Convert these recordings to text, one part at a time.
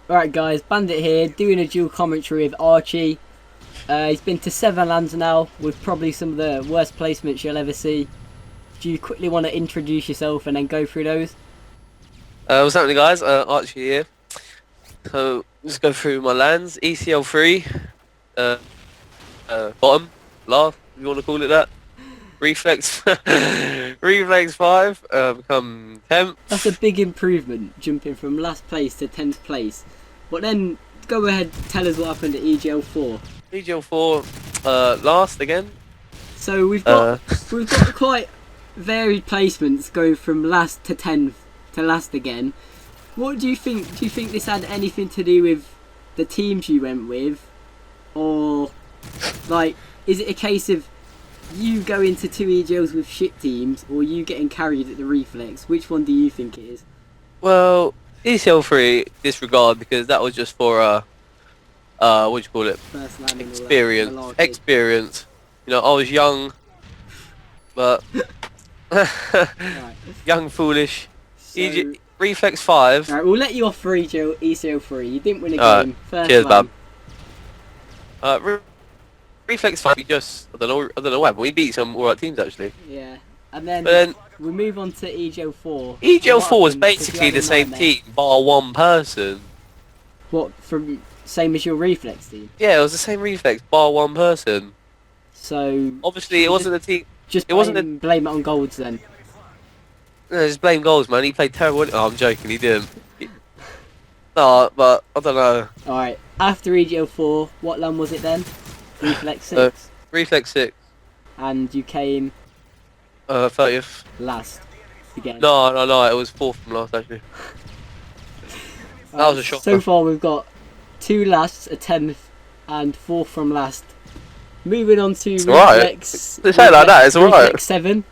Alright guys, Bandit here, doing a dual commentary with Archie. He's been to 7 lands now, with probably some of the worst placements you'll ever see. Do you quickly want to introduce yourself and then go through those? What's happening, guys? Archie here. So let's go through my lands. ECL 3, bottom, laugh, if you want to call it that. Reflex, Reflex 5, become 10th. That's a big improvement, jumping from last place to 10th place. But then, go ahead, tell us what happened at EGL 4. EGL 4, last again. So we've got quite varied placements, going from last to 10th to last again. What do you think? Do you think this had anything to do with the teams you went with, or like, is it a case of you go into 2 EGLs with shit teams, or you getting carried at the reflex? Which one do you think it is? Well, ECL 3 disregard, because that was just for what do you call it? First land and all that, Experience. malarkey. Experience. You know, I was young, but Right. young, foolish. So, Reflex 5. right, we'll let you off for ECL 3. You didn't win a Alright, game. First cheers, land. Reflex 5, we just, I don't know what happened. We beat some alright teams, actually. Yeah. And then, But then we move on to EGL 4. EGL What 4 was happened? 'Cause you basically had a the same nightmare. team, bar one person. What, from same as your reflex team? Yeah, it was the same Reflex, bar one person. So Obviously, it wasn't a team. just It wasn't a. blame it on golds then. No, just blame goals, man. He played terrible. Oh, I'm joking, he didn't. No, but I don't know. Alright, after EGL 4, what land was it then? Reflex 6. Reflex 6, And you came 30th. last again. No, it was 4th from last, actually. That was a shocker. So far we've got 2 lasts, a 10th, and 4th from last. Moving on to alright. Reflex. To say it like that, it's alright. Reflex 7.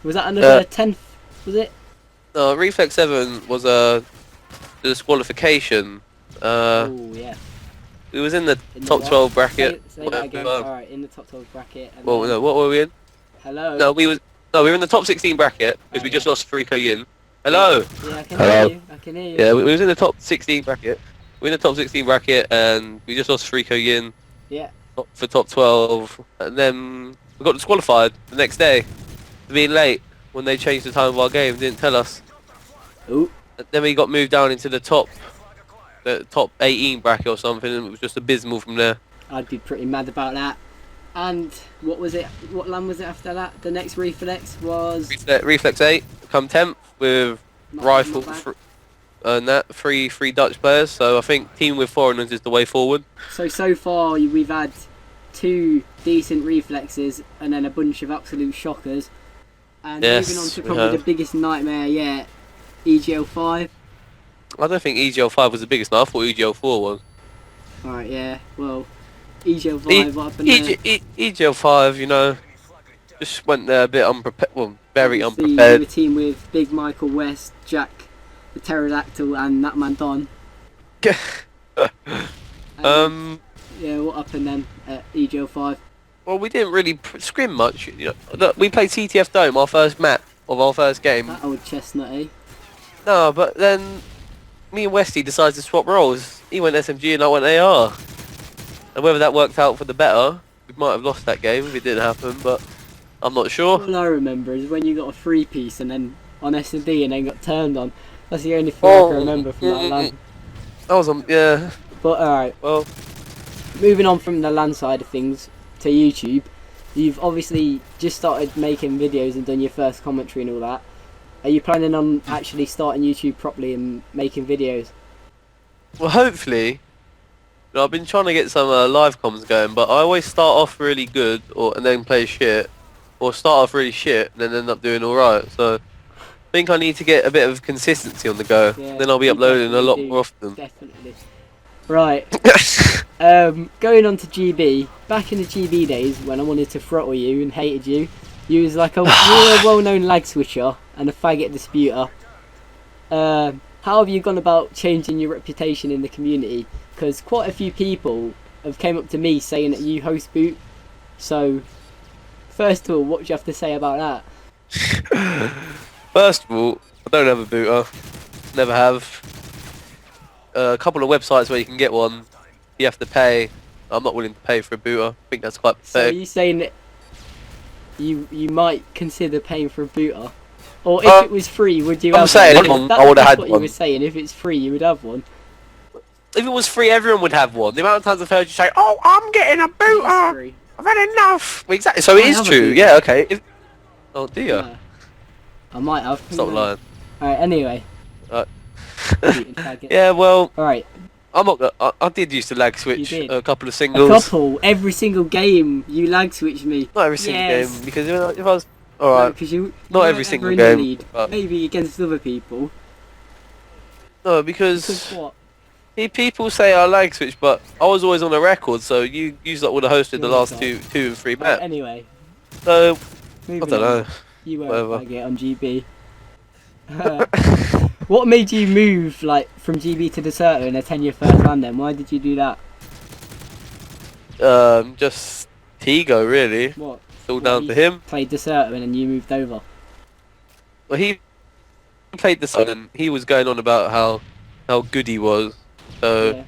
Was that another 10th? Was it? No, Reflex 7 was a disqualification. Oh yeah. We was in the In the top what? 12 bracket. Say that again. Alright, in the top 12 bracket. And Well, then- no, what were we in? Hello. No, we were in the top 16 bracket because we just lost Rico Yin. Hello. Yeah, I can Hello. hear you. I can hear you. Yeah, we was in the top 16 bracket. We're in the top 16 bracket and we just lost Rico Yin Yeah. for top 12, and then we got disqualified the next day for being late when they changed the time of our game. Didn't tell us. Ooh. And then we got moved down into the top 18 bracket or something, and it was just abysmal from there. I'd be pretty mad about that. And what was it? What land was it after that? The next reflex was Reflex 8, come 10th with not- rifle not bad. and that three Dutch players. So I think team with foreigners is the way forward. So far we've had 2 decent reflexes and then a bunch of absolute shockers. And Yes, moving on to we probably have. the biggest nightmare yet, EGL 5. I don't think EGL 5 was the biggest. No, I thought EGL 4 was. Alright, yeah. Well, EGL 5, what happened there? EGL 5, you know, just went there a bit unprepared. Well, very Obviously, You unprepared. were team with Big Michael West, Jack, the Pterodactyl, and that man Don. Yeah, what happened then at EGL 5? Well, we didn't really scrim much. You know, look, we played CTF Dome, our first map of our first game. That old chestnut, eh? No, but then me and Westy decided to swap roles. He went SMG and I went AR. And whether that worked out for the better, we might have lost that game if it didn't happen, but I'm not sure. All I remember is when you got a 3-piece and then on S&D and then got turned on. That's the only thing I can remember from that LAN. That was yeah. But alright, Well, moving on from the LAN side of things to YouTube. You've obviously just started making videos and done your first commentary and all that. Are you planning on actually starting YouTube properly and making videos? well, hopefully. You know, I've been trying to get some live comms going, but I always start off really good, and then play shit, or start off really shit and then end up doing all right. So I think I need to get a bit of consistency on the go. Yeah, Then I'll be you uploading a lot definitely do. more often. Definitely. Right. Going on to GB. Back in the GB days when I wanted to throttle you and hated you, you was like you were a well-known lag switcher and a faggot disputer. How have you gone about changing your reputation in the community? Because quite a few people have came up to me saying that you host boot. So, first of all, what do you have to say about that? First of all, I don't have a booter. Never have. a couple of websites where you can get one. You have to pay. I'm not willing to pay for a booter. I think that's quite So are pathetic. you saying that you might consider paying for a booter? Or if it was free, would you I'm have saying one? I would have had what one. you were saying. If it's free, you would have one. If it was free, everyone would have one. The amount of times I've heard you say, "Oh, I'm getting a It's booter. free. I've had enough." Well, exactly. So it I is have a true. booter. Yeah. Okay. Oh dear. Yeah. I might have. Stop lying. Alright, anyway. Right. Beating faggot. Yeah. Well, Alright, I'm not. I did used to lag switch did. a couple of a singles. couple. Every single game, you lag switch me. Not every single Yes. game because if I was alright. Because you Not weren't every ever single in the game, lead. but- Maybe against other people. No, Because because what? people say I lag switch, but I was always on the record. So you lot would have hosted the You're last right. two and three Right, maps. anyway, So I moving don't on. know. You were Whatever. a faggot on GB. What made you move like from GB to Deserter in a 10-year first land then? Why did you do that? Just Tigo really. What? It's all What, down he to him. Played Deserter and then you moved over. Well, he played the song and he was going on about how good he was. So Yeah.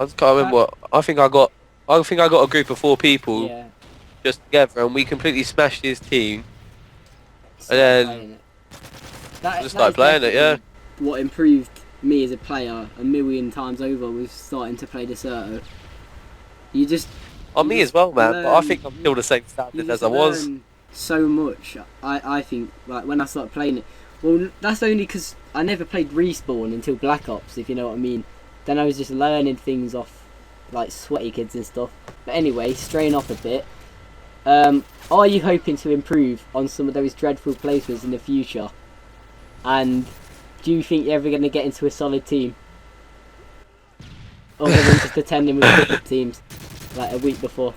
I just can't remember. I think I got a group of 4 people Yeah. just together, and we completely smashed his team. Started then playing it. That just started is playing it, yeah. definitely what improved me as a player a million times over was starting to play Deserter. You just On me you as well, man. But I learn- think I'm still the same you standard just as I was. learn so much. I think like when I started playing it. Well, that's only because I never played Respawn until Black Ops, if you know what I mean. Then I was just learning things off like sweaty kids and stuff. But anyway, straying off a bit. Are you hoping to improve on some of those dreadful placements in the future? And do you think you're ever going to get into a solid team? Other than just attending with pickup teams like a week before?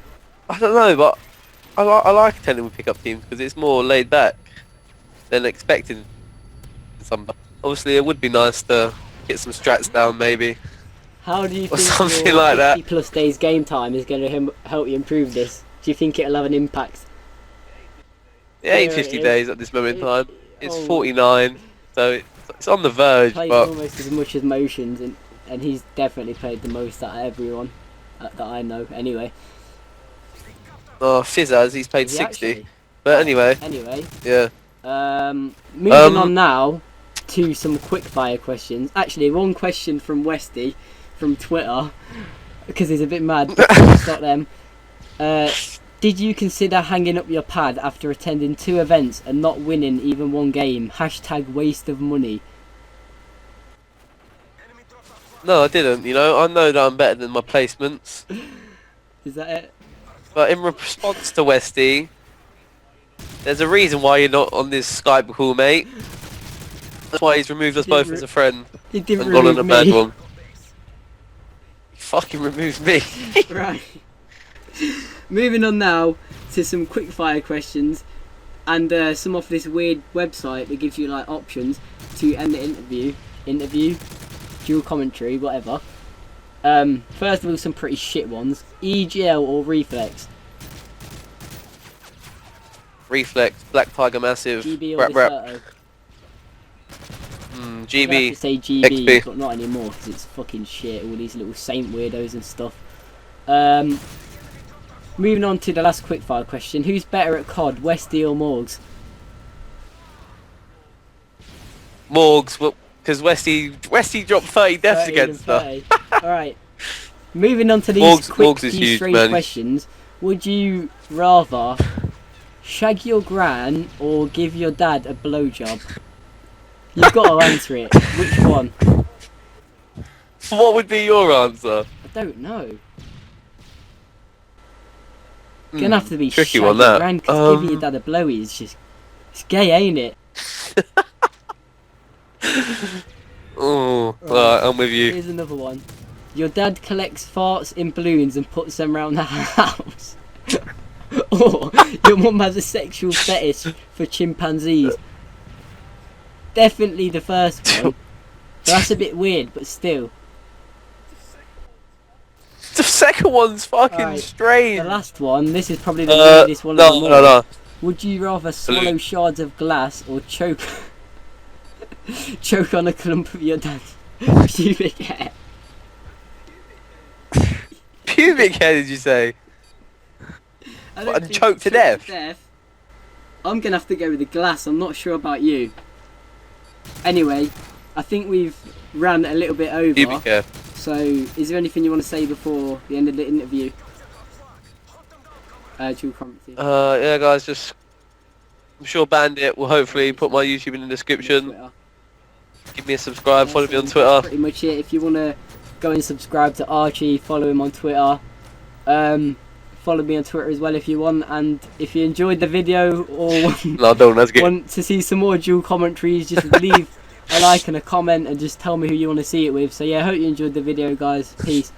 I don't know, but I like attending with pickup teams because it's more laid back than expecting. Obviously, it would be nice to get some strats down, maybe. How do you Or think something your like that. 50 plus days game time is going to help you improve this? Do you think it'll have an impact? It ain't There it 50 is. days at this moment in time. It's Oh. 49, so it's on the verge. Plays But almost as much as motions, and he's definitely played the most out of everyone that I know. Anyway, Fizzaz, he's paid Is he 60. actually? But anyway, Anyway, yeah. moving on now to some quickfire questions. Actually, one question from Westy from Twitter because he's a bit mad. Stop them. Did you consider hanging up your pad after attending 2 events and not winning even one game? Hashtag waste of money. No, I didn't. You know, I know that I'm better than my placements. Is that it? But in response to Westy, there's a reason why you're not on this Skype call, mate. That's why he's removed us both as a friend He didn't and gone on remove a bad me. one. He fucking removed me. Right. Moving on now to some quickfire questions and some off this weird website that gives you like options to end the interview, dual commentary, whatever. First of all, some pretty shit ones. EGL or Reflex? Reflex, Black Tiger Massive, GB or rap rap, Deserto? I have to GB, say GB, XP. but not anymore because it's fucking shit. All these little Saint weirdos and stuff. Moving on to the last quickfire question: who's better at COD, Westy or Morgs? Morgs, because Westy dropped 30 deaths 30 against and her. 30. Alright. Moving on to these Morgs is few huge, strange man. questions. Would you rather shag your gran or give your dad a blowjob? You've got to answer it. Which one? What would be your answer? I don't know. Gonna have to be tricky shag one, your that. gran, 'cause giving your dad a blowy is just... It's gay, ain't it? Oh, Right. alright, I'm with you. Here's another one. Your dad collects farts in balloons and puts them around the house. Or your mum has a sexual fetish for chimpanzees. Definitely the first one. That's a bit weird, but still. The second one's fucking Alright, strange. The last one, this is probably the weirdest one of them all. no. Would you rather swallow shards of glass or choke choke on a clump of your dad's pubic hair? pubic hair did you say? I don't And think choked to death? I'm gonna have to go with the glass. I'm not sure about you. Anyway, I think we've ran a little bit over. Pubic hair. So, is there anything you want to say before the end of the interview? Dual commentary. Yeah, guys, just I'm sure Bandit will hopefully put my YouTube in the description. Twitter. Give me a subscribe, follow me on That's Twitter. pretty much it. If you want to go and subscribe to Archie, follow him on Twitter. Follow me on Twitter as well if you want. And if you enjoyed the video or No, don't. That's good. want to see some more dual commentaries, just leave a like and a comment and just tell me who you want to see it with. So yeah, I hope you enjoyed the video, guys. Peace.